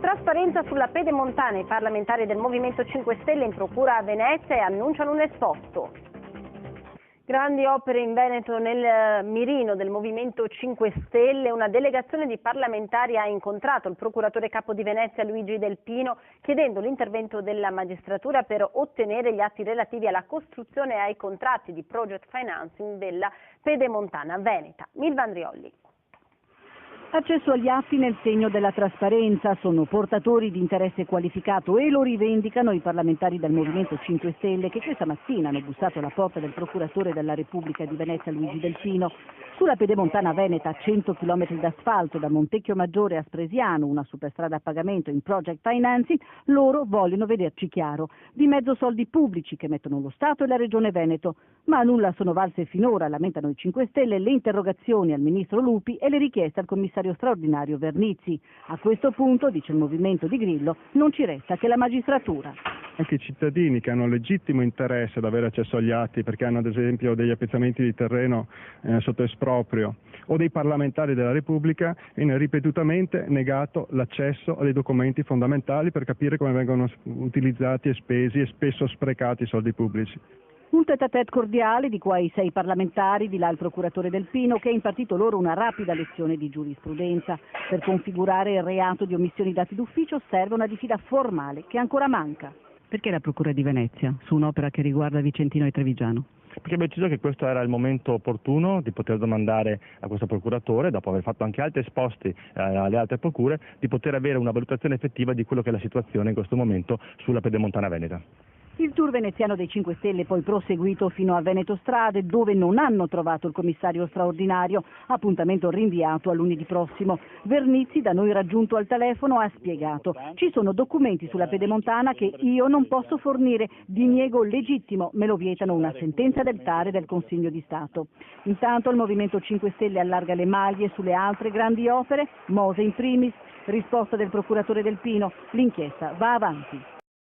Trasparenza sulla Pedemontana. I parlamentari del Movimento 5 Stelle in procura a Venezia e annunciano un esposto. Grandi opere in Veneto nel mirino del Movimento 5 Stelle. Una delegazione di parlamentari ha incontrato il procuratore capo di Venezia Luigi Del Pino chiedendo l'intervento della magistratura per ottenere gli atti relativi alla costruzione e ai contratti di project financing della Pedemontana veneta. Milva Andriolli. Accesso agli atti nel segno della trasparenza, sono portatori di interesse qualificato e lo rivendicano i parlamentari del Movimento 5 Stelle che questa mattina hanno bussato alla porta del procuratore della Repubblica di Venezia Luigi Del Pino. Sulla Pedemontana veneta, 100 km d'asfalto da Montecchio Maggiore a Spresiano, una superstrada a pagamento in project financing, loro vogliono vederci chiaro. Di mezzo soldi pubblici che mettono lo Stato e la Regione Veneto. Ma a nulla sono valse finora, lamentano i 5 Stelle, le interrogazioni al ministro Lupi e le richieste al commissario straordinario Vernizzi. A questo punto, dice il movimento di Grillo, non ci resta che la magistratura. Anche i cittadini che hanno legittimo interesse ad avere accesso agli atti perché hanno ad esempio degli appezzamenti di terreno sotto esproprio o dei parlamentari della Repubblica viene ripetutamente negato l'accesso a dei documenti fondamentali per capire come vengono utilizzati e spesi e spesso sprecati i soldi pubblici. Un tête-à-tête cordiale di qua i 6 parlamentari, di là il procuratore Del Pino, che ha impartito loro una rapida lezione di giurisprudenza. Per configurare il reato di omissioni dati d'ufficio serve una diffida formale che ancora manca. Perché la Procura di Venezia, su un'opera che riguarda Vicentino e Trevigiano? Perché abbiamo deciso che questo era il momento opportuno di poter domandare a questo procuratore, dopo aver fatto anche altri esposti alle altre procure, di poter avere una valutazione effettiva di quello che è la situazione in questo momento sulla Pedemontana veneta. Il tour veneziano dei 5 Stelle poi proseguito fino a Veneto Strade, dove non hanno trovato il commissario straordinario, appuntamento rinviato a lunedì prossimo. Vernizzi, da noi raggiunto al telefono, ha spiegato: ci sono documenti sulla Pedemontana che io non posso fornire, diniego legittimo, me lo vietano una sentenza del TAR del Consiglio di Stato. Intanto il Movimento 5 Stelle allarga le maglie sulle altre grandi opere, Mose in primis. Risposta del procuratore Del Pino: l'inchiesta va avanti.